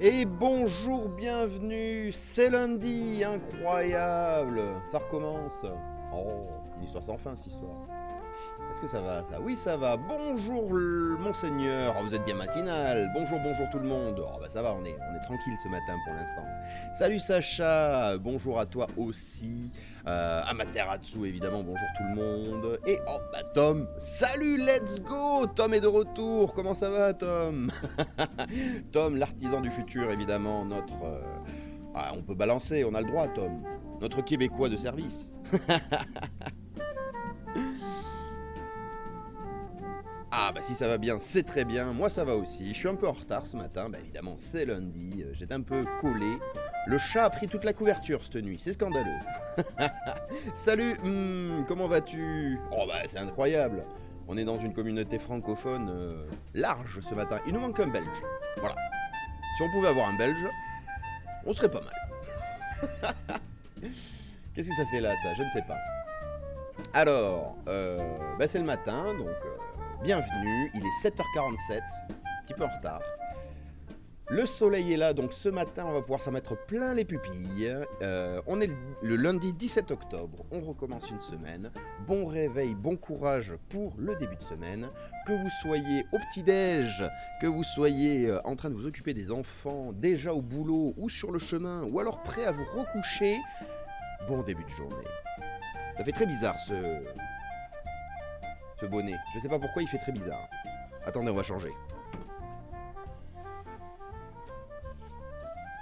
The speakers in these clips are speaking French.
Et bonjour, bienvenue, c'est lundi, incroyable, ça recommence. Oh, une histoire sans fin cette histoire. Est-ce que ça va ça? Oui, ça va. Bonjour monseigneur, oh, vous êtes bien matinal. Bonjour, bonjour tout le monde. Oh bah ça va, on est tranquille ce matin pour l'instant. Salut Sacha, bonjour à toi aussi. Amaterasu évidemment, bonjour tout le monde. Et oh bah Tom, salut, let's go. Tom est de retour, comment ça va Tom? Tom, l'artisan du futur évidemment, notre... Ah, on peut balancer, on a le droit Tom. Notre Québécois de service. Ah bah si ça va bien, c'est très bien, moi ça va aussi, je suis un peu en retard ce matin, bah évidemment c'est lundi, j'étais un peu collé. Le chat a pris toute la couverture cette nuit, c'est scandaleux. Salut, comment vas-tu? Oh bah c'est incroyable, on est dans une communauté francophone large ce matin, il nous manque un belge, voilà. Si on pouvait avoir un belge, on serait pas mal. Qu'est-ce que ça fait là ça? Je ne sais pas. Alors, bah c'est le matin, donc bienvenue, il est 7h47, un petit peu en retard. Le soleil est là, donc ce matin on va pouvoir s'en mettre plein les pupilles. On est le lundi 17 octobre, on recommence une semaine. Bon réveil, bon courage pour le début de semaine. Que vous soyez au petit-déj, que vous soyez en train de vous occuper des enfants, déjà au boulot ou sur le chemin, ou alors prêt à vous recoucher, bon début de journée. Ça fait très bizarre ce bonnet. Je sais pas pourquoi il fait très bizarre. Attendez, on va changer.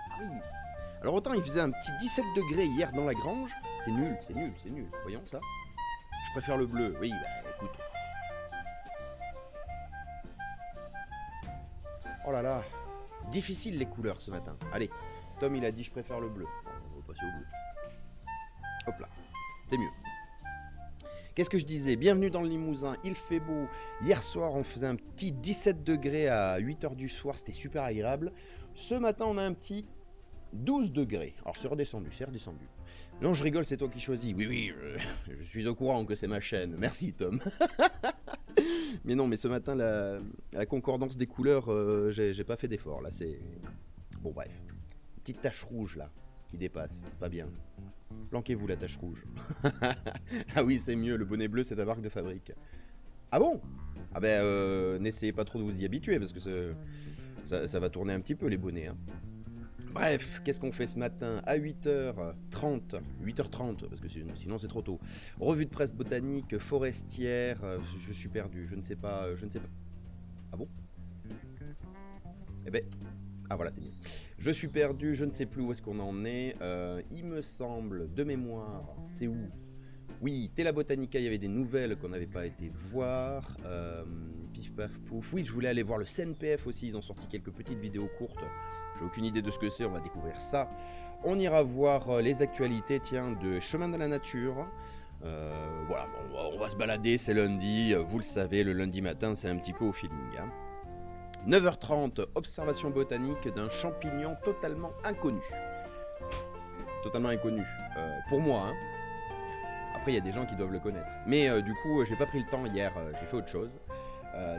Ah oui. Alors autant il faisait un petit 17 degrés hier dans la grange. C'est nul, c'est nul, c'est nul. Voyons ça. Je préfère le bleu. Oui, bah écoute. Oh là là. Difficile les couleurs ce matin. Allez, Tom il a dit je préfère le bleu. Bon, on va passer au bleu. Hop là. C'est mieux. Qu'est-ce que je disais? Bienvenue dans le Limousin, il fait beau. Hier soir, on faisait un petit 17 degrés à 8h du soir, c'était super agréable. Ce matin, on a un petit 12 degrés. Alors, c'est redescendu, c'est redescendu. Non, je rigole, c'est toi qui choisis. Oui, oui, je suis au courant que c'est ma chaîne. Merci, Tom. Mais non, mais ce matin, la concordance des couleurs, j'ai pas fait d'effort. Là, c'est... Bon, bref. Petite tache rouge, là, qui dépasse. C'est pas bien. Planquez-vous la tache rouge. Ah oui, c'est mieux, le bonnet bleu, c'est ta marque de fabrique. Ah bon? Ah ben, n'essayez pas trop de vous y habituer, parce que ça va tourner un petit peu, les bonnets. Hein. Bref, qu'est-ce qu'on fait ce matin? À 8h30, 8h30, parce que sinon c'est trop tôt. Revue de presse botanique, forestière, je suis perdu, je ne sais pas, je ne sais pas. Ah bon? Eh ben... Ah voilà, c'est mieux. Je suis perdu, je ne sais plus où est-ce qu'on en est. Il me semble, de mémoire, c'est où? Oui, Tela Botanica, il y avait des nouvelles qu'on n'avait pas été voir. Pif paf pouf. Oui, je voulais aller voir le CNPF aussi, ils ont sorti quelques petites vidéos courtes. J'ai aucune idée de ce que c'est, on va découvrir ça. On ira voir les actualités, tiens, de Chemin de la Nature. Voilà, on va se balader, c'est lundi. Vous le savez, le lundi matin, c'est un petit peu au feeling. Hein. 9h30, observation botanique d'un champignon totalement inconnu. Totalement inconnu. Pour moi, hein. Après, il y a des gens qui doivent le connaître. Mais du coup, j'ai pas pris le temps hier, j'ai fait autre chose.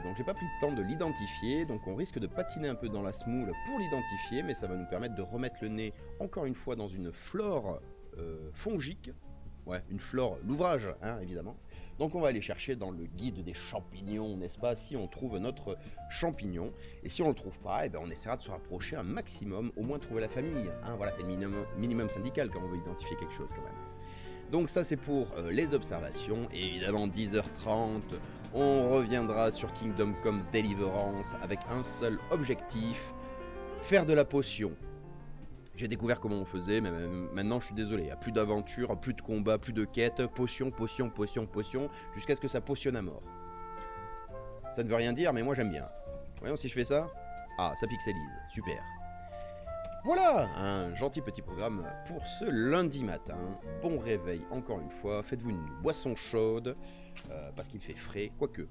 Donc j'ai pas pris le temps de l'identifier. Donc on risque de patiner un peu dans la semoule pour l'identifier. Mais ça va nous permettre de remettre le nez, encore une fois, dans une flore fongique. Ouais, une flore, l'ouvrage, hein, évidemment. Donc on va aller chercher dans le guide des champignons, n'est-ce pas, si on trouve notre champignon. Et si on le trouve pas, eh ben, on essaiera de se rapprocher un maximum, au moins trouver la famille. Hein, voilà, c'est le minimum syndical quand on veut identifier quelque chose quand même. Donc ça c'est pour les observations. Et évidemment 10h30, on reviendra sur Kingdom Come Deliverance avec un seul objectif, faire de la potion. J'ai découvert comment on faisait, mais maintenant je suis désolé, il n'y a plus d'aventure, plus de combat, plus de quête, potion, potion, potion, potion, jusqu'à ce que ça potionne à mort. Ça ne veut rien dire, mais moi j'aime bien. Voyons si je fais ça. Ah, ça pixelise, super. Voilà, un gentil petit programme pour ce lundi matin. Bon réveil encore une fois, faites-vous une boisson chaude, parce qu'il fait frais, quoique,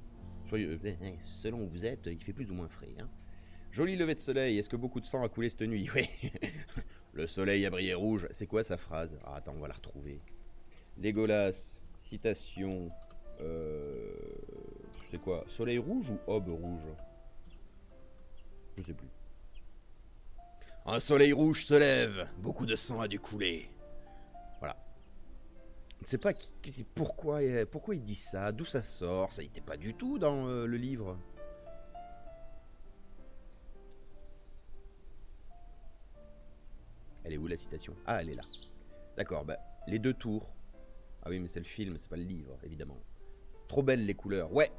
selon où vous êtes, il fait plus ou moins frais. Hein. Joli lever de soleil, est-ce que beaucoup de sang a coulé cette nuit? Oui. Le soleil a brillé rouge, c'est quoi sa phrase? Ah, attends, on va la retrouver. Légolas, citation... c'est quoi? Soleil rouge ou aube rouge? Je sais plus. Un soleil rouge se lève, beaucoup de sang a dû couler. Voilà. Je ne sais pas pourquoi il dit ça, d'où ça sort, ça n'était pas du tout dans le livre. Elle est où la citation? Ah, elle est là. D'accord, bah, les deux tours. Ah oui, mais c'est le film, c'est pas le livre, évidemment. Trop belles les couleurs, ouais.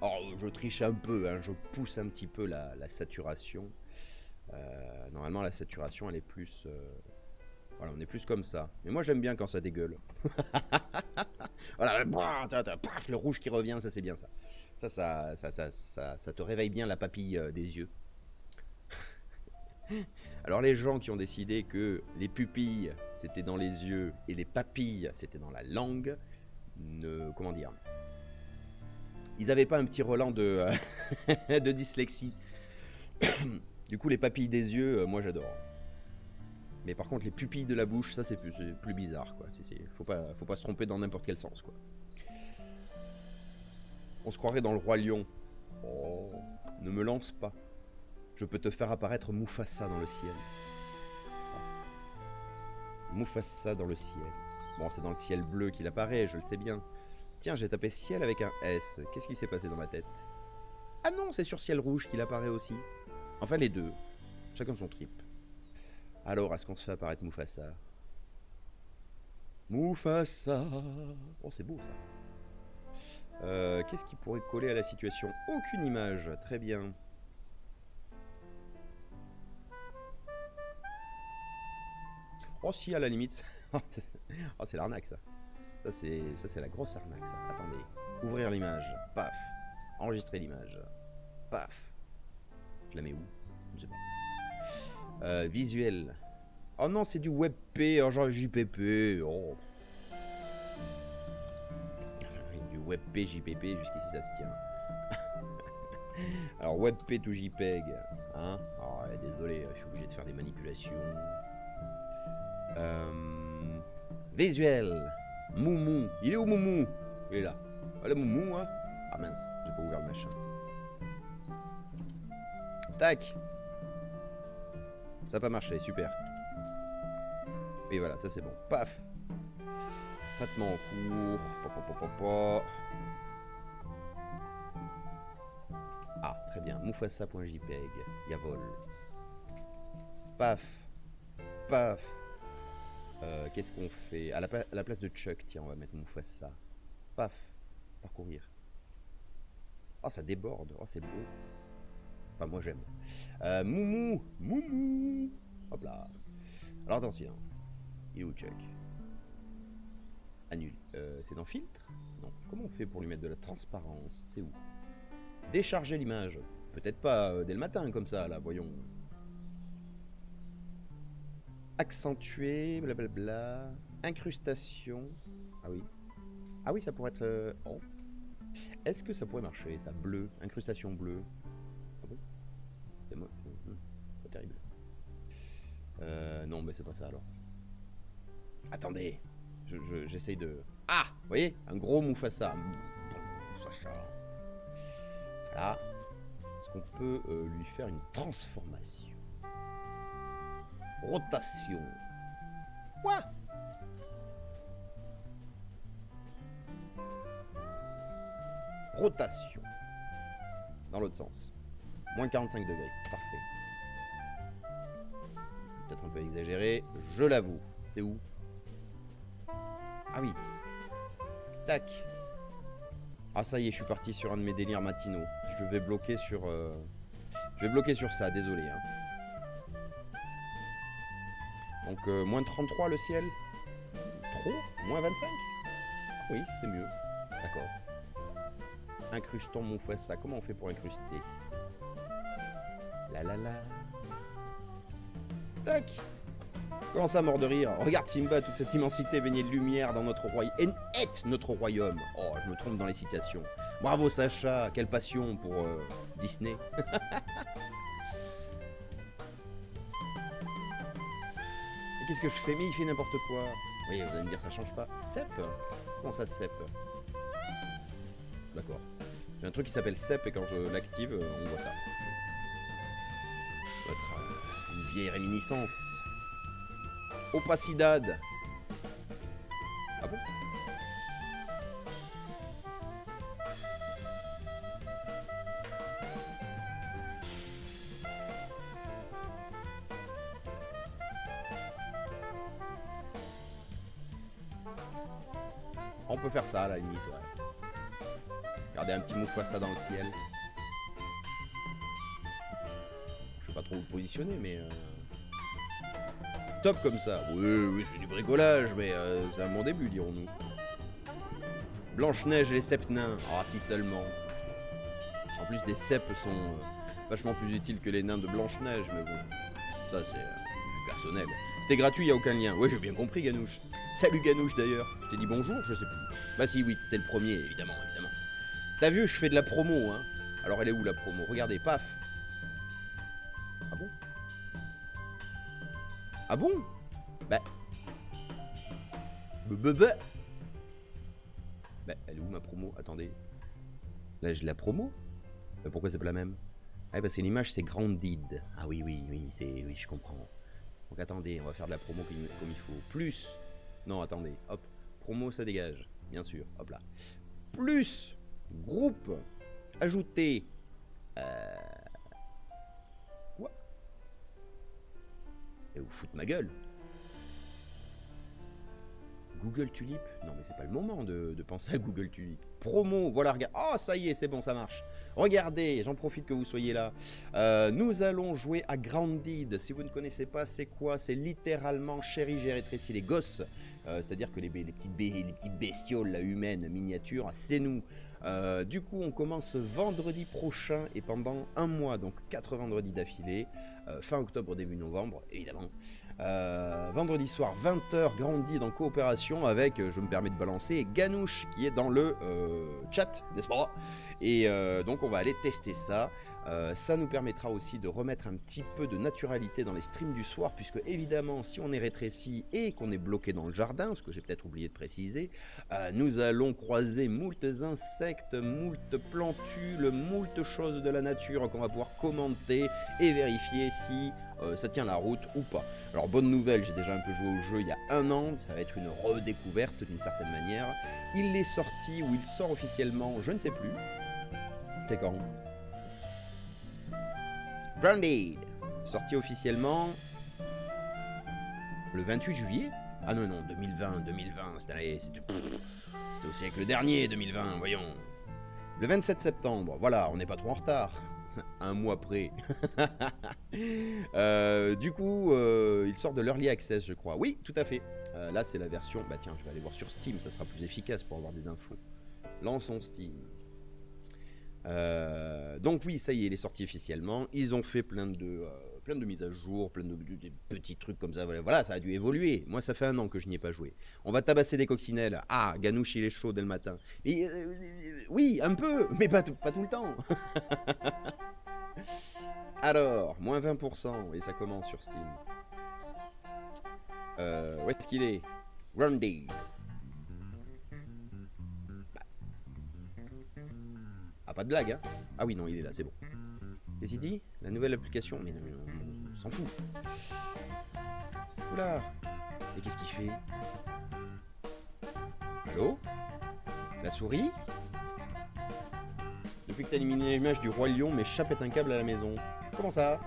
Oh, je triche un peu, hein, je pousse un petit peu la saturation. Normalement, la saturation, elle est plus... Voilà, on est plus comme ça. Mais moi, j'aime bien quand ça dégueule. Voilà, paf, le rouge qui revient, ça c'est bien ça. Ça te réveille bien la papille des yeux. Alors les gens qui ont décidé que les pupilles c'était dans les yeux et les papilles c'était dans la langue, comment dire, ils n'avaient pas un petit relent de, de dyslexie. Du coup les papilles des yeux, moi j'adore. Mais par contre les pupilles de la bouche, ça c'est plus bizarre quoi. Faut pas se tromper dans n'importe quel sens quoi. On se croirait dans le roi lion. Oh, ne me lance pas. Je peux te faire apparaître Mufasa dans le ciel. Mufasa dans le ciel. Bon, c'est dans le ciel bleu qu'il apparaît, je le sais bien. Tiens, j'ai tapé ciel avec un S. Qu'est-ce qui s'est passé dans ma tête? Ah non, c'est sur ciel rouge qu'il apparaît aussi. Enfin, les deux. Chacun son trip. Alors, est-ce qu'on se fait apparaître Mufasa? Mufasa. Oh, c'est beau ça. Qu'est-ce qui pourrait coller à la situation? Aucune image. Très bien. Oh si, à la limite. Oh, c'est l'arnaque ça. Ça c'est la grosse arnaque ça. Attendez. Ouvrir l'image. Paf. Enregistrer l'image. Paf. Je la mets où? Je sais pas. Visuel. Oh non, c'est du WebP. Oh, genre JPP. Oh. Du WebP, JPP. Jusqu'ici ça se tient. Alors WebP to JPEG. Hein? Oh, ouais, désolé, je suis obligé de faire des manipulations. Visuel. Moumou. Il est où Moumou? Il est là. Voilà Moumou, hein. Ah mince, j'ai pas ouvert le machin. Tac. Ça n'a pas marché, super. Et voilà, ça c'est bon. Paf. Traitement en cours. Ah, très bien. Mufasa.jpg. Yavol. Paf. Paf. Qu'est-ce qu'on fait à la place de Chuck, tiens, on va mettre Mufasa. Paf. Parcourir. Oh, ça déborde. Oh, c'est beau. Enfin, moi, j'aime. Moumou. Moumou. Hop là. Alors, attention. Il est où, Chuck? Annule. C'est dans filtre? Non. Comment on fait pour lui mettre de la transparence? C'est où? Décharger l'image. Peut-être pas dès le matin, comme ça, là, voyons. Accentuer, blablabla. Incrustation. Ah oui. Ah oui, ça pourrait être... Oh. Est-ce que ça pourrait marcher, ça? Bleu. Incrustation bleue. Ah bon? C'est moi. Pas terrible. Non, mais c'est pas ça, alors. Attendez. J'essaye de... Ah! Vous voyez? Un gros Mufasa. Mufasa. Là. Est-ce qu'on peut lui faire une transformation? Rotation. Quoi? Rotation. Dans l'autre sens. Moins 45 degrés. Parfait. Peut-être un peu exagéré. Je l'avoue. C'est où? Ah oui. Tac. Ah ça y est, je suis parti sur un de mes délires matinaux. Je vais bloquer sur... Je vais bloquer sur ça, désolé. Hein. Donc, moins 33 le ciel. Trop? Moins 25? Oui, c'est mieux. D'accord. Incrustons Mufasa. Comment on fait pour incruster? La la la. Tac. Comment ça, mort de rire? Regarde Simba, toute cette immensité baignée de lumière dans notre royaume. Est notre royaume. Oh, je me trompe dans les citations. Bravo Sacha, quelle passion pour Disney. Qu'est-ce que je fais? Mais il fait n'importe quoi. Oui, vous allez me dire, ça change pas. Cep? Comment ça, cep? D'accord. J'ai un truc qui s'appelle cep et quand je l'active, on voit ça. Ça doit être une vieille réminiscence. Opacidad. Ah bon? On peut faire ça à la limite, ouais. Regardez un petit Mufasa dans le ciel. Je sais pas trop vous positionner, mais... Top comme ça. Oui, c'est du bricolage, mais c'est un bon début, dirons-nous. Blanche-Neige et les Sept Nains. Ah, si seulement. En plus, des cèpes sont vachement plus utiles que les nains de Blanche-Neige, mais bon. Ça, c'est du personnel. C'était gratuit, y a aucun lien. Ouais, j'ai bien compris, Ganouche. Salut, Ganouche, d'ailleurs. Je t'ai dit bonjour, je sais plus. Bah si, oui, t'étais le premier, évidemment, évidemment. T'as vu, je fais de la promo, hein. Alors, elle est où, la promo? Regardez, paf. Ah bon? Ah bon? Bah... Bah, elle est où, ma promo? Attendez. Là, j'ai la promo? Bah, pourquoi c'est pas la même? Ah, parce que l'image, c'est Grounded. Ah oui, oui, je comprends. Donc, attendez, on va faire de la promo comme il faut. Plus... Non, attendez, hop. Promo, ça dégage, bien sûr. Hop là. Plus... Groupe... Ajouter... Quoi? Et vous foutre ma gueule? Google Tulip? Non, mais c'est pas le moment de penser à Google Tulip. Promo, voilà, regarde. Oh, ça y est, c'est bon, ça marche. Regardez, j'en profite que vous soyez là. Nous allons jouer à Grounded. Si vous ne connaissez pas, c'est quoi? C'est littéralement Chérie, j'ai rétréci les gosses. C'est-à-dire que les petites bestioles là, humaines, miniatures, c'est nous. Du coup, on commence vendredi prochain et pendant un mois, donc 4 vendredis d'affilée. Fin octobre, début novembre, évidemment. Vendredi soir, 20h, Grounded en coopération avec, je me permets de balancer, Ganouche qui est dans le chat, n'est-ce pas? Et donc on va aller tester ça. Ça nous permettra aussi de remettre un petit peu de naturalité dans les streams du soir, puisque évidemment, si on est rétréci et qu'on est bloqué dans le jardin, ce que j'ai peut-être oublié de préciser, nous allons croiser moult insectes, moult plantules, moult choses de la nature qu'on va pouvoir commenter et vérifier si ça tient la route ou pas. Alors bonne nouvelle, j'ai déjà un peu joué au jeu il y a un an, ça va être une redécouverte d'une certaine manière. Il est sorti ou il sort officiellement, je ne sais plus. C'est quand? Grounded, sorti officiellement le 28 juillet. Ah non, 2020, c'était au siècle dernier, 2020, voyons. Le 27 septembre, voilà, on n'est pas trop en retard. Un mois près. Du coup, il sort de l'Early Access, je crois. Oui, tout à fait. Là, c'est la version... Bah tiens, je vais aller voir sur Steam, ça sera plus efficace pour avoir des infos. Lançons Steam. Donc oui, ça y est, il est sorti officiellement. Ils ont fait plein de mises à jour, plein de petits trucs comme ça. Voilà, ça a dû évoluer. Moi, ça fait un an que je n'y ai pas joué. On va tabasser des coccinelles. Ah, Ganouche, il est chaud dès le matin. Et, oui, un peu, mais pas tout le temps. Alors, moins 20%, et ça commence sur Steam. Où est-ce qu'il est? Grounded. Ah, pas de blague, hein? Ah oui, non, il est là, c'est bon. Qu'est-ce qu'il dit? La nouvelle application? Mais non, on s'en fout. Oula! Et qu'est-ce qu'il fait? Allô? La souris? Depuis que t'as éliminé l'image du roi lion, mes chats pètent un câble à la maison. Comment ça?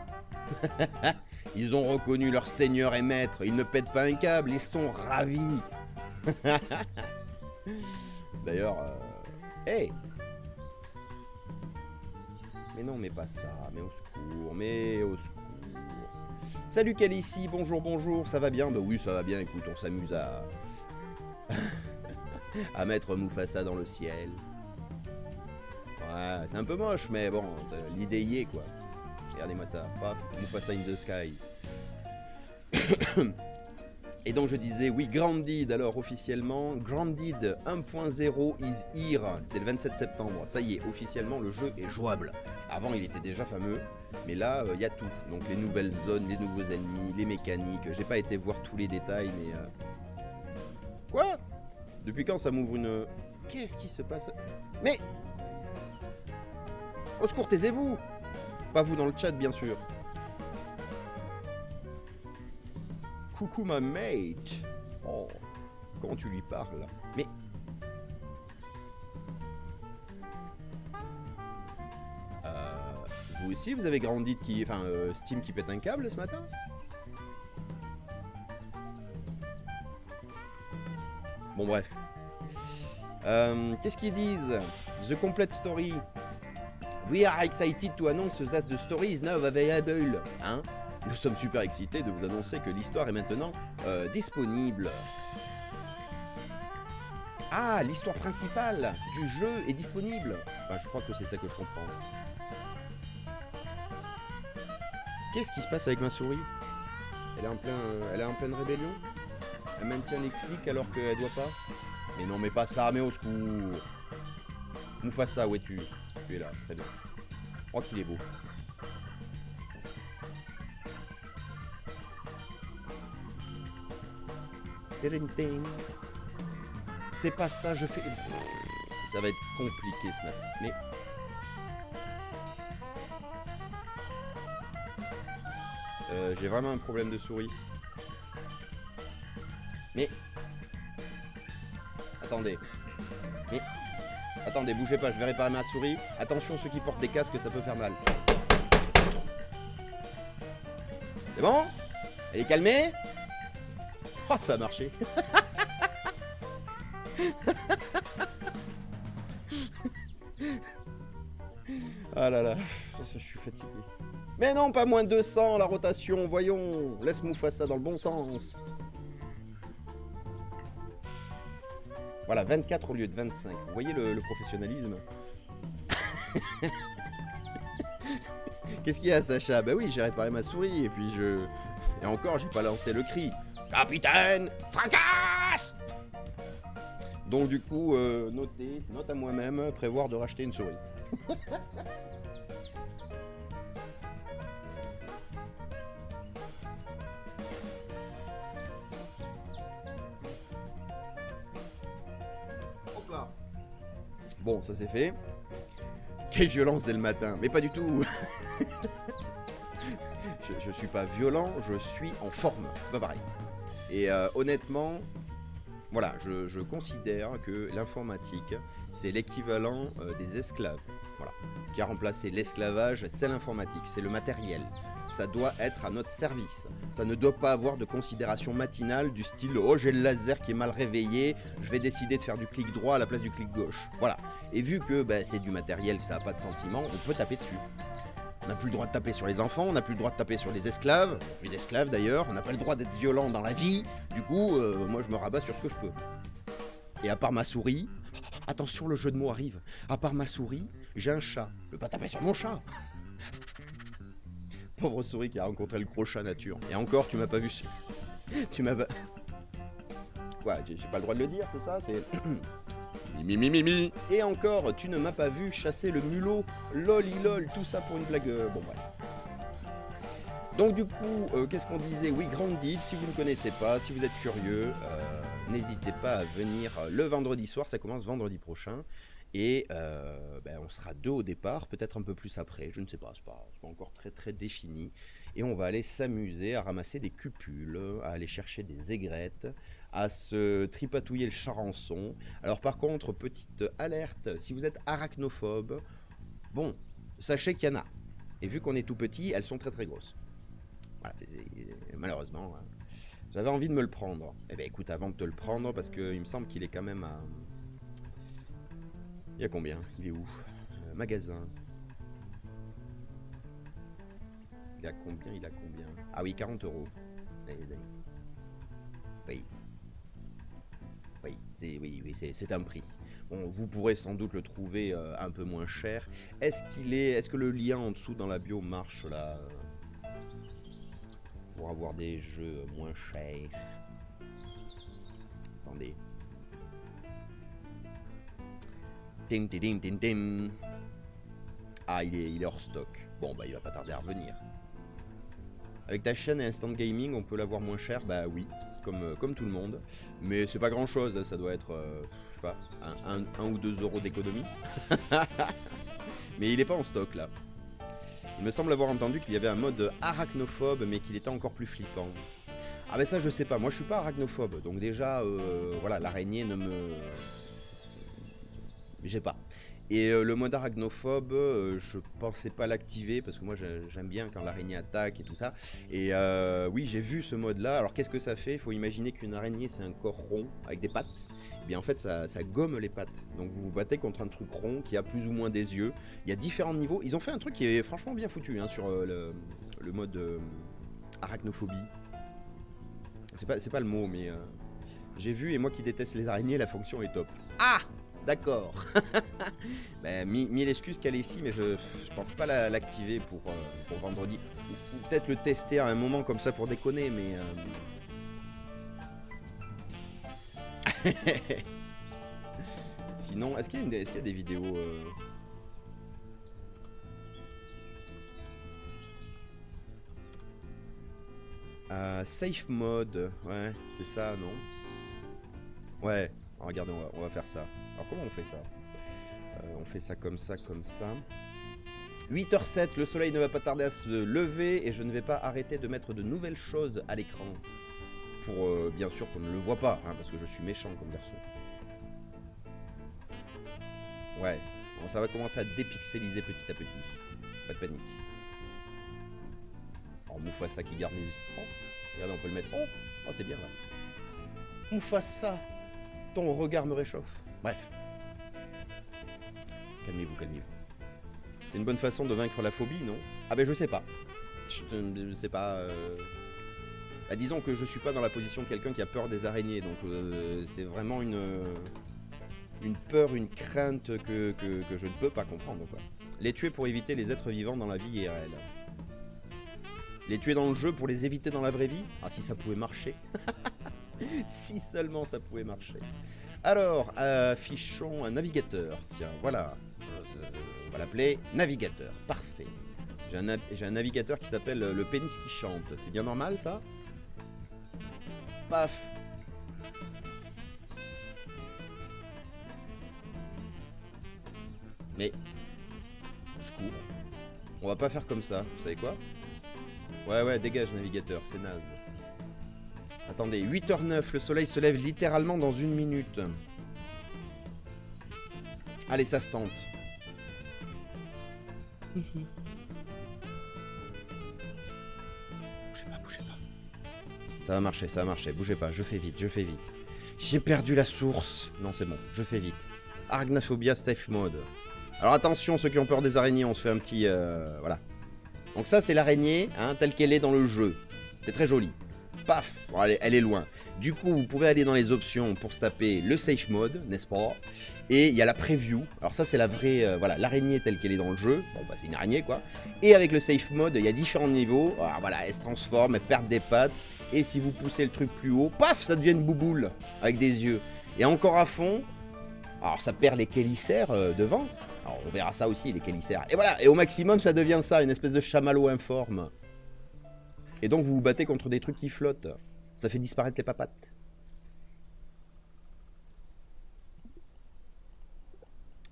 Ils ont reconnu leur seigneur et maître. Ils ne pètent pas un câble, ils sont ravis. D'ailleurs, hey! Mais non, mais pas ça, mais au secours. Salut Calici, bonjour, ça va bien? Bah oui, ça va bien, écoute, on s'amuse à... à mettre Mufasa dans le ciel. Ouais, c'est un peu moche, mais bon, l'idée y est, quoi. Regardez-moi ça, paf, Mufasa in the sky. Et donc je disais, oui, Grounded, alors officiellement, Grounded 1.0 is here, c'était le 27 septembre, ça y est, officiellement le jeu est jouable. Avant il était déjà fameux, mais là il y a tout, donc les nouvelles zones, les nouveaux ennemis, les mécaniques, j'ai pas été voir tous les détails, mais... Quoi? Depuis quand ça m'ouvre une... Qu'est-ce qui se passe? Mais... Au secours, taisez-vous! Pas vous dans le chat, bien sûr. Coucou ma mate. Oh, comment tu lui parles? Mais... vous aussi, vous avez grandi de qui... Enfin, Steam qui pète un câble ce matin? Bon, bref. Qu'est-ce qu'ils disent? The complete story. We are excited to announce that the story is now available. Hein? Nous sommes super excités de vous annoncer que l'histoire est maintenant disponible. Ah, l'histoire principale du jeu est disponible. Enfin, je crois que c'est ça que je comprends. Qu'est-ce qui se passe avec ma souris? Elle est en pleine rébellion? Elle maintient les clics alors qu'elle doit pas? Mais non, mais pas ça, mais au secours! Mufasa, où es-tu? Tu es là, très bien. Oh, qu'il est beau. C'est pas ça, je fais... Ça va être compliqué ce matin, mais... j'ai vraiment un problème de souris. Mais... Attendez. Mais... Attendez, bougez pas, je vais réparer ma souris. Attention, ceux qui portent des casques, ça peut faire mal. C'est bon? Elle est calmée? Oh, ça a marché. Ah là là, je suis fatigué. Mais non, pas moins de 200 la rotation, voyons. Laisse Mufasa dans le bon sens. Voilà, 24 au lieu de 25. Vous voyez le professionnalisme? Qu'est-ce qu'il y a, Sacha? Bah oui, j'ai réparé ma souris et puis je... Et encore, j'ai pas lancé le cri. Capitaine, fracasse! Donc du coup, note à moi-même, prévoir de racheter une souris. Hop là. Bon, ça c'est fait. Quelle violence dès le matin, mais pas du tout. je suis pas violent, je suis en forme, c'est pas pareil. Et honnêtement, voilà, je considère que l'informatique, c'est l'équivalent des esclaves. Voilà. Ce qui a remplacé l'esclavage, c'est l'informatique, c'est le matériel. Ça doit être à notre service. Ça ne doit pas avoir de considération matinale du style « Oh, j'ai le laser qui est mal réveillé, je vais décider de faire du clic droit à la place du clic gauche. » Voilà. Et vu que c'est du matériel, ça n'a pas de sentiment, on peut taper dessus. On n'a plus le droit de taper sur les enfants, on n'a plus le droit de taper sur les esclaves d'ailleurs, on n'a pas le droit d'être violent dans la vie, du coup, moi je me rabats sur ce que je peux. Et à part ma souris, attention le jeu de mots arrive, à part ma souris, j'ai un chat, je peux pas taper sur mon chat. Pauvre souris qui a rencontré le gros chat nature. Et encore, tu m'as pas vu... tu m'as pas... Quoi, j'ai pas le droit de le dire, c'est ça? C'est... Mimi. Et encore, tu ne m'as pas vu chasser le mulot. Lol, tout ça pour une blague. Bon, bref. Donc, du coup, qu'est-ce qu'on disait? Oui, Grand Deed, si vous ne connaissez pas, si vous êtes curieux, n'hésitez pas à venir le vendredi soir. Ça commence vendredi prochain. Et on sera 2 au départ, peut-être un peu plus après. Je ne sais pas, c'est pas encore très défini. Et on va aller s'amuser à ramasser des cupules, à aller chercher des aigrettes, à se tripatouiller le charançon. Alors par contre, petite alerte, si vous êtes arachnophobe, bon, sachez qu'il y en a. Et vu qu'on est tout petit, elles sont très grosses. Voilà, malheureusement, j'avais envie de me le prendre. Eh bien écoute, avant de te le prendre, parce qu'il me semble qu'il est quand même à... Il y a combien? Il est où? Magasin. Il a combien? Ah oui, 40 €. Oui, c'est un prix. Bon, vous pourrez sans doute le trouver un peu moins cher. Est-ce que le lien en dessous dans la bio marche là pour avoir des jeux moins chers? Attendez. Tim. Ah, il est hors stock. Bon, il va pas tarder à revenir. Avec ta chaîne et Instant Gaming, on peut l'avoir moins cher? Bah oui, comme tout le monde. Mais c'est pas grand chose, hein, ça doit être, je sais pas, 1 ou 2 € d'économie. Mais il est pas en stock là. Il me semble avoir entendu qu'il y avait un mode arachnophobe, mais qu'il était encore plus flippant. Ah ben ça je sais pas, moi je suis pas arachnophobe, donc déjà voilà, l'araignée ne me... J'ai pas. Et le mode arachnophobe, je pensais pas l'activer parce que moi j'aime bien quand l'araignée attaque et tout ça. Et oui, j'ai vu ce mode là. Alors qu'est-ce que ça fait? Il faut imaginer qu'une araignée c'est un corps rond avec des pattes. Et bien en fait ça gomme les pattes. Donc vous vous battez contre un truc rond qui a plus ou moins des yeux. Il y a différents niveaux. Ils ont fait un truc qui est franchement bien foutu hein, sur le mode arachnophobie. C'est pas le mot, mais j'ai vu et moi qui déteste les araignées, la fonction est top. Ah! D'accord. Ben, mille excuses qu'elle est ici, mais je pense pas l'activer pour vendredi. Ou peut-être le tester à un moment comme ça pour déconner, mais... Sinon, est-ce qu'il y a des vidéos... safe mode, ouais, c'est ça, non? Ouais, regardez, on va faire ça. Alors comment on fait ça? On fait ça comme ça, comme ça. 8h07, le soleil ne va pas tarder à se lever et je ne vais pas arrêter de mettre de nouvelles choses à l'écran. Pour bien sûr qu'on ne le voit pas, hein, parce que je suis méchant comme garçon. Ouais, bon, ça va commencer à dépixeliser petit à petit. Pas de panique. Alors Mufasa qui garnise. Oh, regardez, on peut le mettre. Oh, oh c'est bien là. Mufasa, ton regard me réchauffe. Bref. Calmez-vous, calmez-vous. C'est une bonne façon de vaincre la phobie, non? Ah ben je sais pas. Je sais pas... Bah, disons que je suis pas dans la position de quelqu'un qui a peur des araignées, donc c'est vraiment une peur, une crainte que je ne peux pas comprendre, quoi. Les tuer pour éviter les êtres vivants dans la vie IRL. Les tuer dans le jeu pour les éviter dans la vraie vie? Ah si ça pouvait marcher. Si seulement ça pouvait marcher. Alors, affichons un navigateur. Tiens, voilà. On va l'appeler navigateur. Parfait. J'ai un navigateur qui s'appelle le pénis qui chante. C'est bien normal, ça? Paf. Mais, au secours. On va pas faire comme ça. Vous savez quoi? Ouais, dégage, navigateur. C'est naze. Attendez, 8h09, le soleil se lève littéralement dans 1 minute. Allez, ça se tente. Bougez pas. Ça va marcher, bougez pas, je fais vite. J'ai perdu la source. Non, c'est bon, je fais vite. Arachnophobia safe mode. Alors attention, ceux qui ont peur des araignées, on se fait un petit... voilà. Donc ça, c'est l'araignée, hein, telle qu'elle est dans le jeu. C'est très joli. Paf, bon, elle est loin. Du coup, vous pouvez aller dans les options pour se taper le safe mode, n'est-ce pas? Et il y a la preview. Alors ça, c'est la vraie, voilà, l'araignée telle qu'elle est dans le jeu. Bon, bah, c'est une araignée, quoi. Et avec le safe mode, il y a différents niveaux. Alors, voilà, elle se transforme, elle perd des pattes. Et si vous poussez le truc plus haut, paf, ça devient une bouboule avec des yeux. Et encore à fond, alors ça perd les chélicères devant. Alors, on verra ça aussi, les chélicères. Et voilà, et au maximum, ça devient ça, une espèce de chamallow informe. Et donc vous vous battez contre des trucs qui flottent. Ça fait disparaître les papates.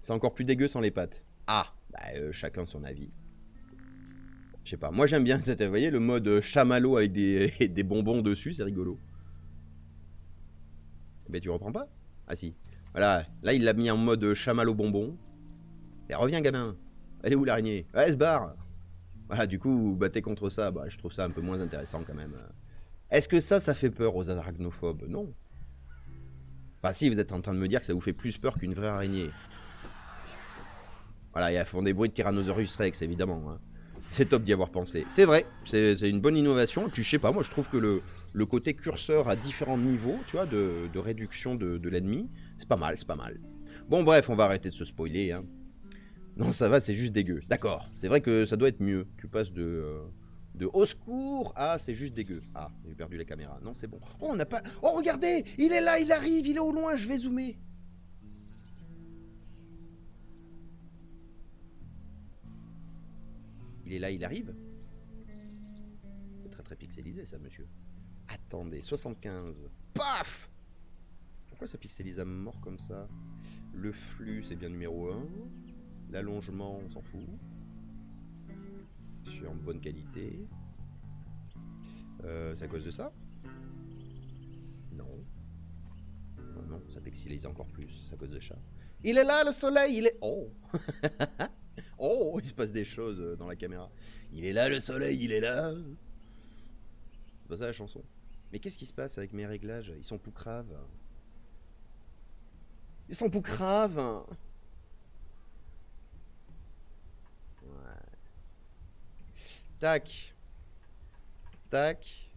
C'est encore plus dégueu sans les pattes. Ah, bah, chacun son avis. Je sais pas, moi j'aime bien, vous voyez, le mode chamallow avec des bonbons dessus, c'est rigolo. Mais tu reprends pas? Ah si. Voilà, là il l'a mis en mode chamallow bonbon. Et reviens gamin. Elle est où l'araignée? Ouais, elle se barre. Voilà, du coup, vous battez contre ça, bah, je trouve ça un peu moins intéressant quand même. Est-ce que ça fait peur aux arachnophobes? Non. Enfin si, vous êtes en train de me dire que ça vous fait plus peur qu'une vraie araignée. Voilà, ils font des bruits de Tyrannosaurus Rex, évidemment. Hein. C'est top d'y avoir pensé. C'est vrai, c'est une bonne innovation. Et puis je sais pas, moi je trouve que le côté curseur à différents niveaux, tu vois, de réduction de l'ennemi, c'est pas mal, c'est pas mal. Bon bref, on va arrêter de se spoiler, hein. Non, ça va, c'est juste dégueu. D'accord, c'est vrai que ça doit être mieux. Tu passes de au secours à c'est juste dégueu. Ah, j'ai perdu la caméra. Non, c'est bon. Oh, on n'a pas... Oh, regardez, il est là, il arrive, il est au loin, je vais zoomer. Il est là, il arrive. C'est très très pixelisé ça, monsieur. Attendez, 75. Paf! Pourquoi ça pixelise à mort comme ça? Le flux, c'est bien numéro 1. L'allongement, on s'en fout. Je suis en bonne qualité. C'est à cause de ça? Non. Non, non, ça pixelise encore plus, c'est à cause de chat. Il est là, le soleil, il est... Oh. Oh, il se passe des choses dans la caméra. Il est là, le soleil, il est là. C'est pas ça la chanson. Mais qu'est-ce qui se passe avec mes réglages? Ils sont poucraves. Ils sont poucraves. Ouais. Tac. Tac.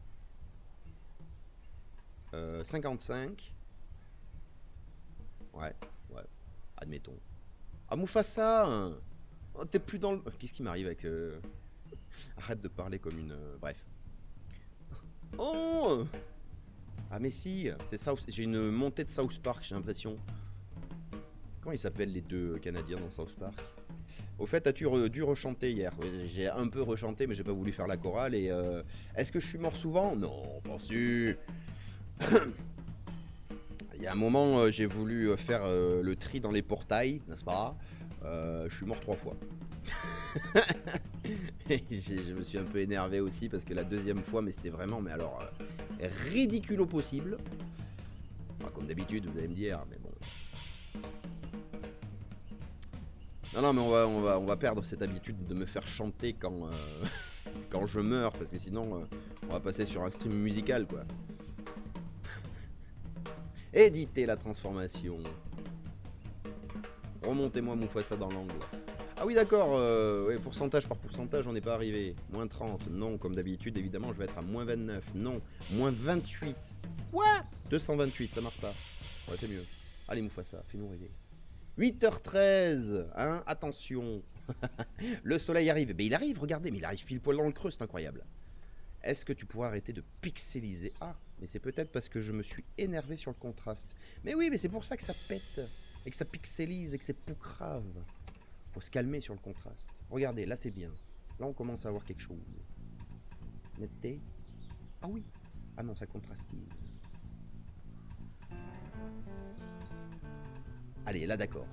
55. Ouais, ouais. Admettons. Ah, Mufasa hein. Oh, t'es plus dans le... Qu'est-ce qui m'arrive avec... Arrête de parler comme une... Bref. Oh. Ah mais si, c'est South... J'ai une montée de South Park, j'ai l'impression. Comment ils s'appellent les deux Canadiens dans South Park? Au fait, as-tu dû rechanter hier? J'ai un peu rechanté, mais j'ai pas voulu faire la chorale. Et est-ce que je suis mort souvent? Non, pas sûr. Il y a un moment, j'ai voulu faire le tri dans les portails, n'est-ce pas? Je suis mort 3 fois. Et je me suis un peu énervé aussi parce que la deuxième fois, mais c'était vraiment, mais alors, ridicule au possible. Enfin, comme d'habitude, vous allez me dire, mais bon. Non, non, mais on va perdre cette habitude de me faire chanter quand, quand je meurs, parce que sinon, on va passer sur un stream musical, quoi. Éditer la transformation. Remontez-moi Mufasa dans l'angle. Ah oui, d'accord, ouais, pourcentage par pourcentage, on n'est pas arrivé. Moins 30, non, comme d'habitude, évidemment, je vais être à moins 29, non. Moins 28. Ouais, 228, ça marche pas. Ouais, c'est mieux. Allez, Mufasa, fais-nous rêver. 8h13, hein, attention. Le soleil arrive. Mais il arrive, regardez, mais il arrive pile poil dans le creux, c'est incroyable. Est-ce que tu pourras arrêter de pixeliser? Ah, mais c'est peut-être parce que je me suis énervé sur le contraste. Mais oui, mais c'est pour ça que ça pète, et que ça pixelise, et que c'est poucrave. Faut se calmer sur le contraste. Regardez, là c'est bien. Là on commence à avoir quelque chose. Netteté. Ah oui. Ah non, ça contrastise. Allez, là d'accord.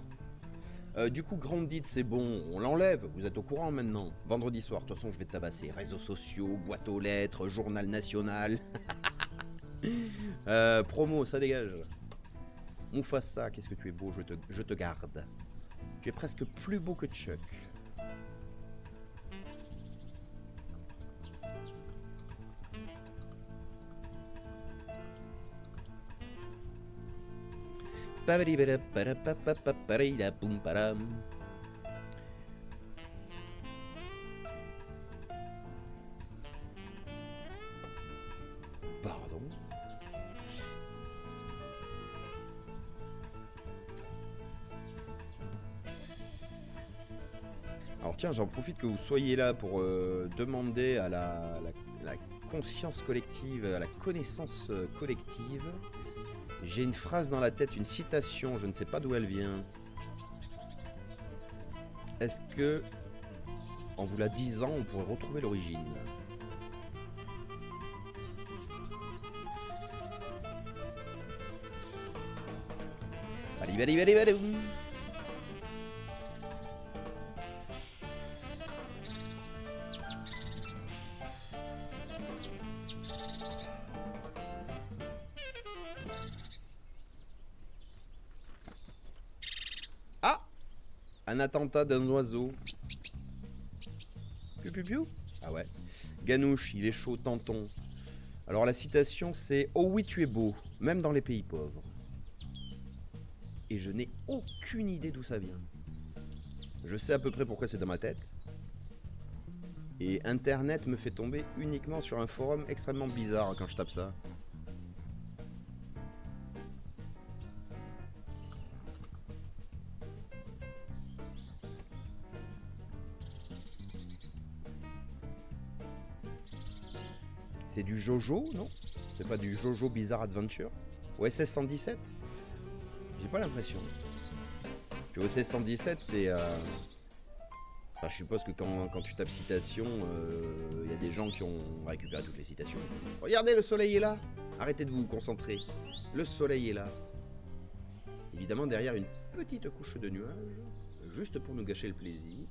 Du coup, Grandit, c'est bon, on l'enlève, vous êtes au courant maintenant. Vendredi soir, de toute façon, je vais te tabasser. Réseaux sociaux, boîte aux lettres, journal national. Promo, ça dégage. Mufasa, qu'est-ce que tu es beau, je te garde. Tu es presque plus beau que Chuck. Pardon. Alors tiens, j'en profite que vous soyez là pour demander à la conscience collective, à la connaissance collective. J'ai une phrase dans la tête, une citation, je ne sais pas d'où elle vient. Est-ce que, en vous la disant, on pourrait retrouver l'origine? Allez. Ah! Un attentat d'un oiseau. Piu. Ah ouais. Ganouche, il est chaud, Tanton. Alors la citation c'est « Oh oui, tu es beau, même dans les pays pauvres ». Et je n'ai aucune idée d'où ça vient. Je sais à peu près pourquoi c'est dans ma tête. Et Internet me fait tomber uniquement sur un forum extrêmement bizarre quand je tape ça. C'est du Jojo, non? C'est pas du Jojo Bizarre Adventure? OSS 117? J'ai pas l'impression. Puis OSS 117, c'est... Enfin, je suppose que quand tu tapes citation, y a des gens qui ont récupéré toutes les citations. Regardez, le soleil est là! Arrêtez de vous concentrer. Le soleil est là. Évidemment, derrière une petite couche de nuages, juste pour nous gâcher le plaisir.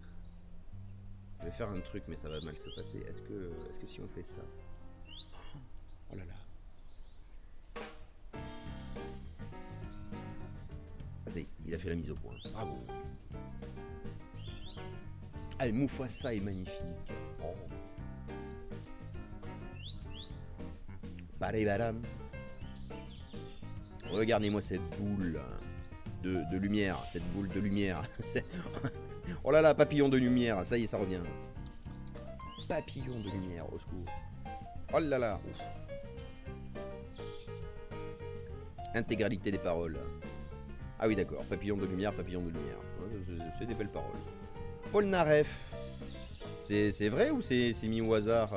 Je vais faire un truc, mais ça va mal se passer. Est-ce que si on fait ça... Oh là là. fait la mise au point. Bravo. Ah, Mufasa est magnifique. Oh. Badam. Regardez-moi cette boule de lumière. Cette boule de lumière. Oh là là, papillon de lumière. Ça y est, ça revient. Papillon de lumière, au secours. Oh là là. Ouf. Intégralité des paroles. Ah oui, d'accord. Papillon de lumière, papillon de lumière. C'est des belles paroles. Polnareff. C'est vrai ou c'est mis au hasard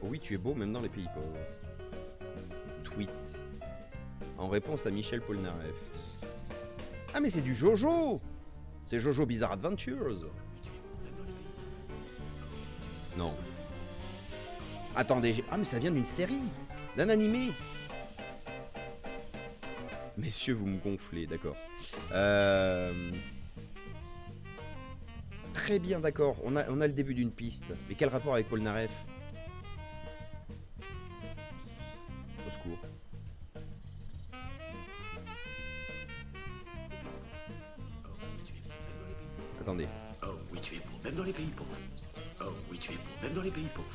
Oh oui, tu es beau même dans les pays pauvres. Tweet. En réponse à Michel Polnareff. Ah mais c'est du Jojo. C'est Jojo Bizarre Adventures. Non. Attendez, ah mais ça vient d'une série. D'un animé. Messieurs, vous me gonflez, d'accord. Très bien, d'accord. On a le début d'une piste. Mais quel rapport avec Polnareff? Au secours. Attendez. Oh oui, tu es beau, même dans les pays pauvres. Oh oui, tu es beau, même dans les pays pauvres.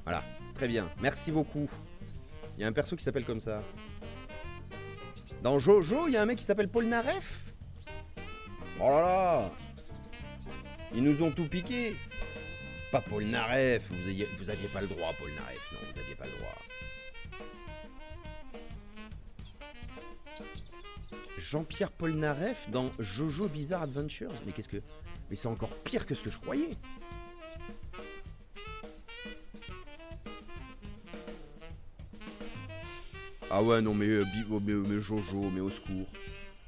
Voilà, très bien. Merci beaucoup. Il y a un perso qui s'appelle comme ça. Dans Jojo, il y a un mec qui s'appelle Polnareff. Oh là là. Ils nous ont tout piqué. Pas Polnareff. Vous aviez pas le droit, Polnareff. Non, vous aviez pas le droit. Jean-Pierre Polnareff dans Jojo Bizarre Adventures. Mais qu'est-ce que... Mais c'est encore pire que ce que je croyais. Ah ouais, non, mais Jojo, mais au secours.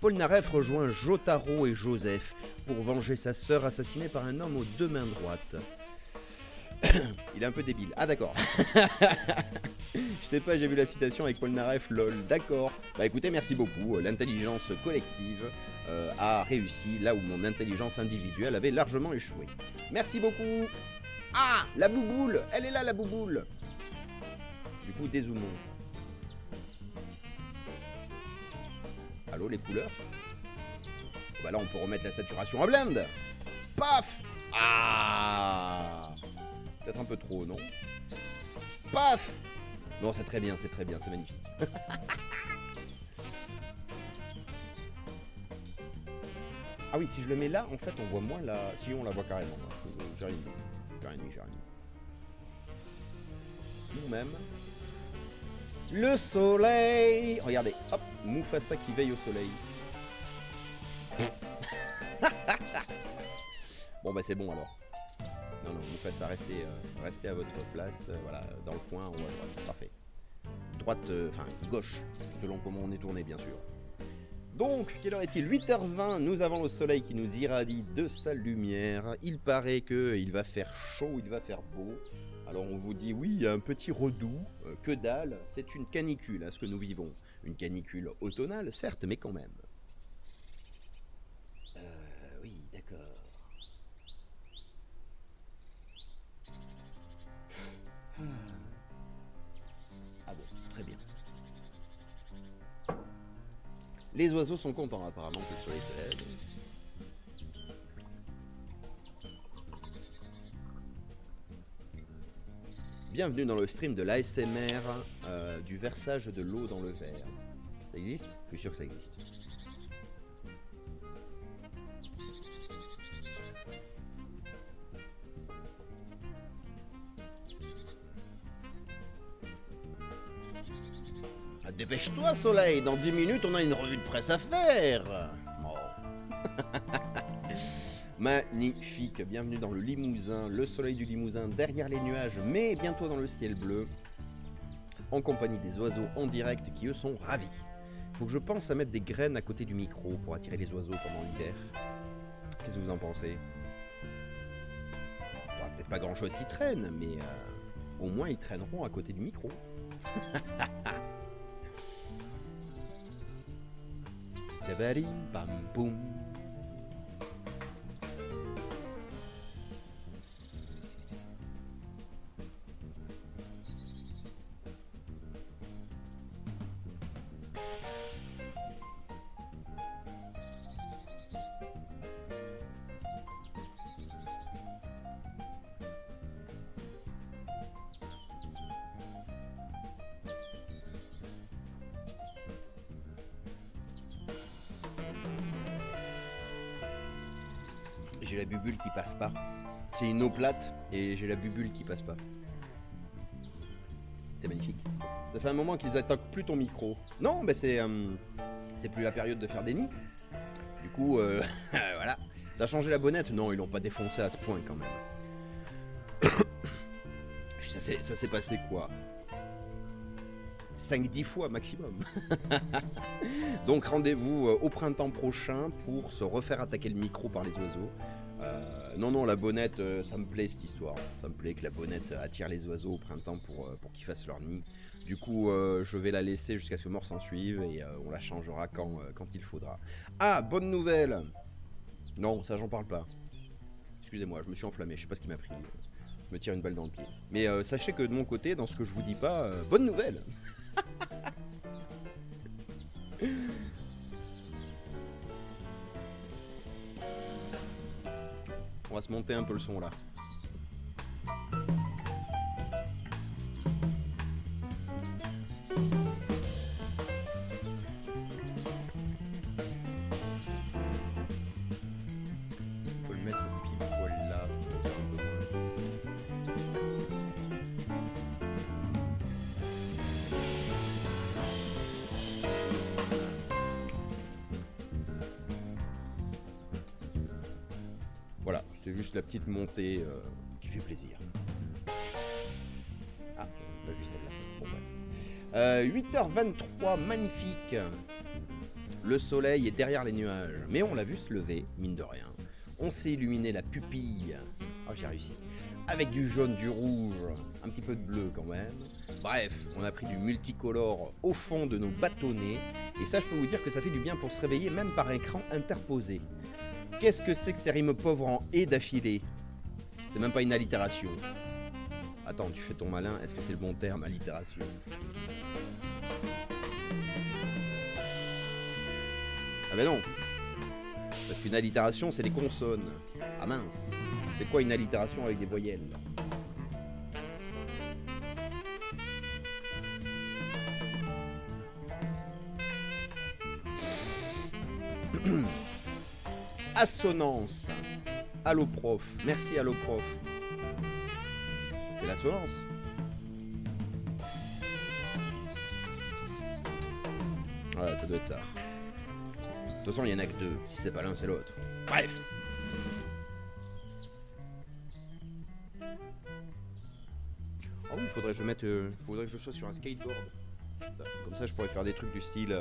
Polnareff rejoint Jotaro et Joseph pour venger sa sœur assassinée par un homme aux deux mains droites. Il est un peu débile. Ah d'accord. Je sais pas, j'ai vu la citation avec Polnareff, lol. D'accord. Bah écoutez, merci beaucoup. L'intelligence collective a réussi là où mon intelligence individuelle avait largement échoué. Merci beaucoup. Ah, la bouboule. Elle est là, la bouboule. Du coup, dézoomons. Allô, les couleurs? Bah là, on peut remettre la saturation à blinde. Paf. Ah, peut-être un peu trop, non? Paf. Non, c'est très bien, c'est magnifique. Ah oui, si je le mets là, en fait, on voit moins la... Si, on la voit carrément. J'ai rien dit. Nous-mêmes. Le soleil. Regardez, hop, Mufasa qui veille au soleil. Bon bah c'est bon alors. Non, Mufasa, restez à votre place, voilà, dans le coin, en haut à droite, parfait. Droite, enfin gauche, selon comment on est tourné bien sûr. Donc, quelle heure est-il? 8h20, nous avons le soleil qui nous irradie de sa lumière. Il paraît qu'il va faire chaud, il va faire beau. Alors on vous dit, oui, il y a un petit redoux, que dalle, c'est une canicule, hein, ce que nous vivons. Une canicule automnale, certes, mais quand même. Oui, d'accord. Ah bon, très bien. Les oiseaux sont contents apparemment que le soleil se lève. Bienvenue dans le stream de l'ASMR du versage de l'eau dans le verre. Ça existe? Je suis sûr que ça existe. Ah, dépêche-toi, Soleil, dans 10 minutes on a une revue de presse à faire. Oh. Magnifique, bienvenue dans le Limousin, le soleil du Limousin derrière les nuages, mais bientôt dans le ciel bleu, en compagnie des oiseaux en direct qui eux sont ravis. Faut que je pense à mettre des graines à côté du micro pour attirer les oiseaux pendant l'hiver. Qu'est-ce que vous en pensez? Il n'y aura peut-être pas grand chose qui traîne, mais au moins ils traîneront à côté du micro. Dabarim, bam, boum. J'ai la bubule qui passe pas. C'est une eau plate et j'ai la bubule qui passe pas. C'est magnifique. Ça fait un moment qu'ils attaquent plus ton micro. Non, mais c'est plus la période de faire des nids. Du coup, voilà. T'as changé la bonnette? Non, ils l'ont pas défoncé à ce point quand même. Ça s'est passé quoi? 5-10 fois maximum. Donc rendez-vous au printemps prochain pour se refaire attaquer le micro par les oiseaux. Non, la bonnette, ça me plaît cette histoire. Ça me plaît que la bonnette attire les oiseaux au printemps pour qu'ils fassent leur nid. Du coup, je vais la laisser jusqu'à ce que mort s'en suive et on la changera quand il faudra. Ah, bonne nouvelle! Non, ça j'en parle pas. Excusez-moi, je me suis enflammé, je sais pas ce qui m'a pris. Je me tire une balle dans le pied. Mais sachez que de mon côté, dans ce que je vous dis pas, bonne nouvelle! On va se monter un peu le son là. On peut le mettre pile poil là. Voilà, c'est juste la petite montée qui fait plaisir. Ah, pas vu celle-là. Bon, bref. 8h23, magnifique. Le soleil est derrière les nuages, mais on l'a vu se lever, mine de rien. On s'est illuminé la pupille. Oh, j'ai réussi. Avec du jaune, du rouge, un petit peu de bleu quand même. Bref, on a pris du multicolore au fond de nos bâtonnets. Et ça, je peux vous dire que ça fait du bien pour se réveiller, même par écran interposé. Qu'est-ce que c'est que ces rimes pauvres en et d'affilée? C'est même pas une allitération. Attends, tu fais ton malin, est-ce que c'est le bon terme, allitération? Ah ben non. Parce qu'une allitération, c'est les consonnes. Ah mince. C'est quoi une allitération avec des voyelles? Assonance. Allo prof. Merci allo prof. C'est l'assonance. Voilà, ça doit être ça. De toute façon, il y en a que deux. Si c'est pas l'un, c'est l'autre. Bref. Ah oui, faudrait que je mette, faudrait que je sois sur un skateboard. Comme ça, je pourrais faire des trucs du style.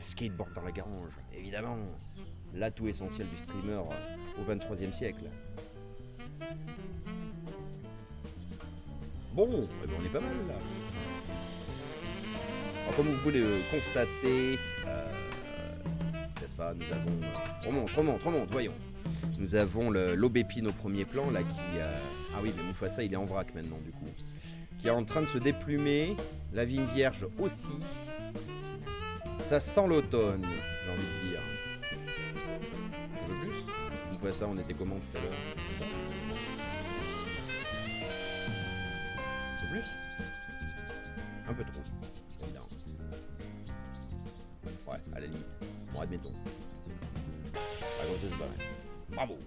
Skateboard dans la grange, évidemment. L'atout essentiel du streamer au 23e siècle. Bon, eh ben on est pas mal là. Alors, comme vous pouvez le constater, n'est-ce pas, nous avons... remonte, voyons. Nous avons l'Aubépine au premier plan, là, qui... Ah oui, mais Mufasa, il est en vrac maintenant, du coup. Qui est en train de se déplumer. La vigne vierge aussi. Ça sent l'automne, j'ai envie de dire. Un peu plus. Mufasa, on était comment tout à l'heure? Un peu plus? Un peu trop, évidemment. Ouais, à la limite. Bon, admettons. Ah, comme ça, c'est pas mal. Bravo.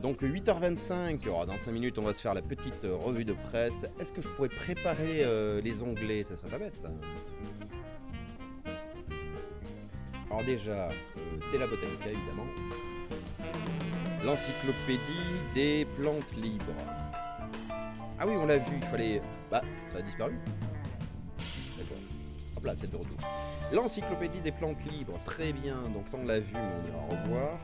Donc 8h25, alors dans 5 minutes on va se faire la petite revue de presse. Est-ce que je pourrais préparer les onglets? Ça serait pas bête ça. Alors déjà, Tela Botanica évidemment. L'encyclopédie des plantes libres. Ah oui, on l'a vu, il fallait... Bah, ça a disparu. D'accord. Hop là, c'est de retour. L'encyclopédie des plantes libres, très bien. Donc ça on l'a vu, mais on ira revoir.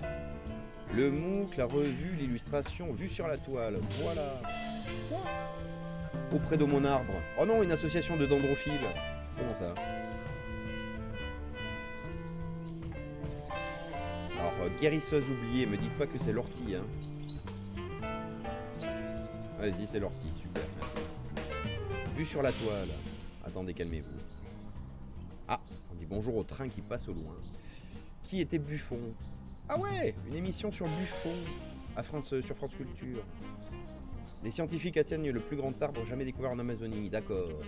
Le MOOC, la revue, l'illustration, vue sur la toile. Voilà. Auprès de mon arbre. Oh non, une association de dendrophiles. Comment ça? Alors, guérisseuse oubliée, me dites pas que c'est l'ortie, hein. Allez-y, c'est l'ortie, super, merci. Vue sur la toile. Attendez, calmez-vous. Ah, on dit bonjour au train qui passe au loin. Qui était Buffon? Ah ouais, une émission sur Buffon sur France Culture. Les scientifiques atteignent le plus grand arbre jamais découvert en Amazonie. D'accord.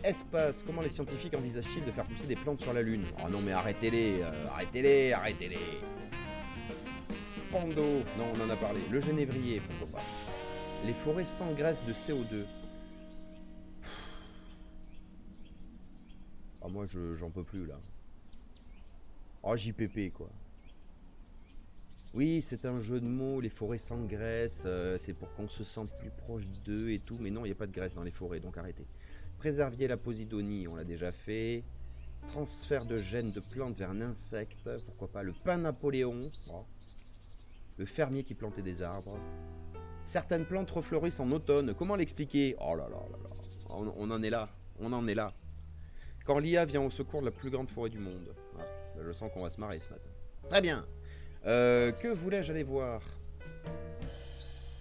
Espace, comment les scientifiques envisagent-ils de faire pousser des plantes sur la Lune? Oh non mais arrêtez-les, arrêtez-les. Pando, non on en a parlé. Le genévrier, pourquoi pas. Les forêts s'engraissent de CO2. Ah moi j'en peux plus là. Oh JPP quoi. Oui c'est un jeu de mots, les forêts s'engraissent, c'est pour qu'on se sente plus proche d'eux et tout, mais non il n'y a pas de graisse dans les forêts, donc arrêtez. Préserver la posidonie, on l'a déjà fait. Transfert de gènes de plantes vers un insecte, pourquoi pas. Le pain Napoléon, oh. Le fermier qui plantait des arbres. Certaines plantes refleurissent en automne, comment l'expliquer? Oh là là là là, on en est là, on en est là. Quand l'IA vient au secours de la plus grande forêt du monde. Ah, je sens qu'on va se marrer ce matin. Très bien. Que voulais-je aller voir?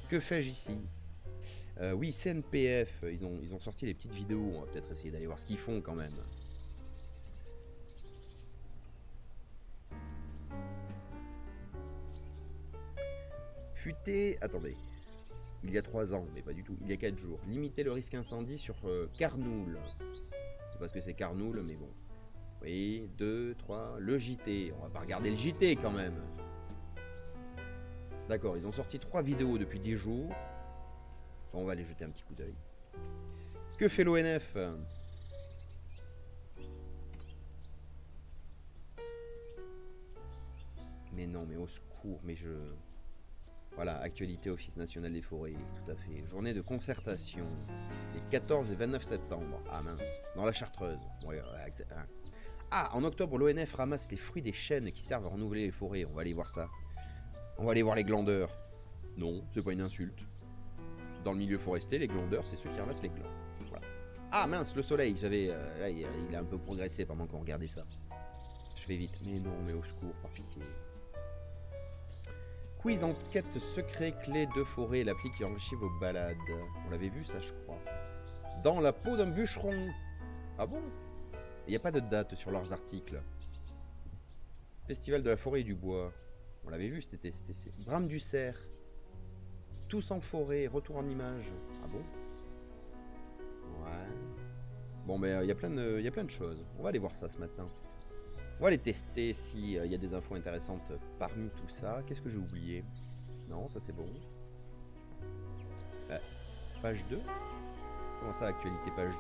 Que fais-je ici? Oui, CNPF, ils ont sorti les petites vidéos, on va peut-être essayer d'aller voir ce qu'ils font quand même. Futé, attendez, il y a 3 ans, mais pas du tout, il y a 4 jours. Limiter le risque incendie sur Carnoul. Je sais pas ce que c'est Carnoul, mais bon. Oui, 2, 3, le JT, on va pas regarder le JT quand même. D'accord, ils ont sorti 3 vidéos depuis 10 jours. On va aller jeter un petit coup d'œil. Que fait l'ONF? Mais non, mais au secours, mais je... Voilà, actualité Office National des Forêts, tout à fait. Journée de concertation, les 14 et 29 septembre. Ah mince, dans la Chartreuse. Ouais, ah, en octobre, l'ONF ramasse les fruits des chênes qui servent à renouveler les forêts. On va aller voir ça. On va aller voir les glandeurs. Non, c'est pas une insulte. Dans le milieu forestier, les glandeurs, c'est ceux qui ramassent les glands. Voilà. Ah mince, le soleil, j'avais... il a un peu progressé pendant qu'on regardait ça. Je fais vite. Mais non, mais au secours, par pitié. Quiz enquête secret clé de forêt, l'appli qui enrichit vos balades. On l'avait vu ça, je crois. Dans la peau d'un bûcheron. Ah bon? Il n'y a pas de date sur leurs articles. Festival de la forêt et du bois. On l'avait vu cet été. Brame du cerf. Tous en forêt, retour en image. Ah bon? Ouais. Bon, mais il y a plein de choses. On va aller voir ça ce matin. On va aller tester s'il y a des infos intéressantes parmi tout ça. Qu'est-ce que j'ai oublié? Non, ça c'est bon. Page 2? Comment ça, actualité page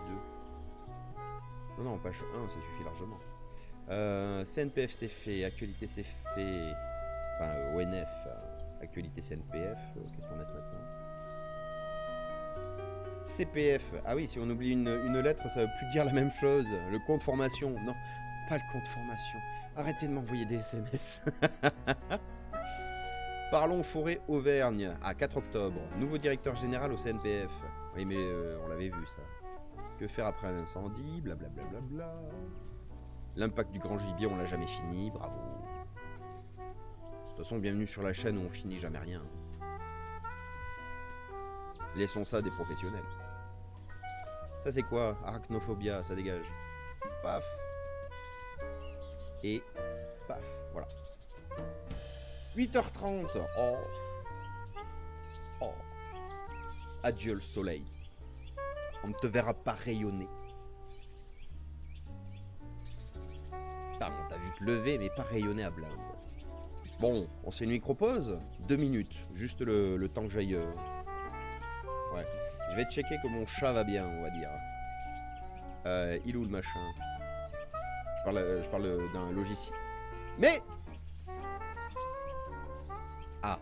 2? Non, page 1, ça suffit largement. CNPF c'est fait, actualité c'est fait. Enfin, ONF, actualité CNPF. Qu'est-ce qu'on a ce matin? CPF. Ah oui, si on oublie une lettre, ça veut plus dire la même chose. Le compte formation. Non, pas le compte formation. Arrêtez de m'envoyer des SMS. Parlons forêt Auvergne. À 4 octobre. Nouveau directeur général au CNPF. Oui, mais on l'avait vu ça. Que faire après un incendie? Blablabla. L'impact du grand gibier, on l'a jamais fini. Bravo. De toute façon, bienvenue sur la chaîne où on finit jamais rien. Laissons ça des professionnels. Ça c'est quoi? Arachnophobia, ça dégage. Paf. Et paf, voilà. 8h30. Oh. Oh. Adieu le soleil. On ne te verra pas rayonner. Pardon, t'as vu te lever, mais pas rayonner à blinde. Bon, on se fait une micro-pause. 2 minutes, juste le temps que j'aille... Ouais, je vais checker que mon chat va bien, on va dire. Il est où le machin? Je parle d'un logiciel. Mais... Ah.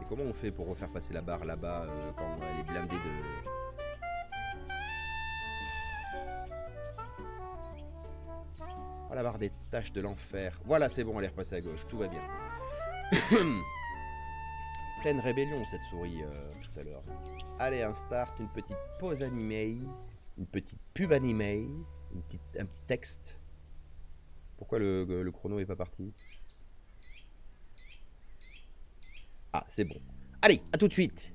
Et comment on fait pour refaire passer la barre là-bas quand elle est blindée de... Oh, la barre des tâches de l'enfer. Voilà, c'est bon, elle est repassée à gauche, tout va bien. Pleine rébellion cette souris tout à l'heure. Allez, un start, une petite pause animée, une petite pub animée, un petit texte. Pourquoi le chrono est pas parti? Ah, c'est bon. Allez, à tout de suite.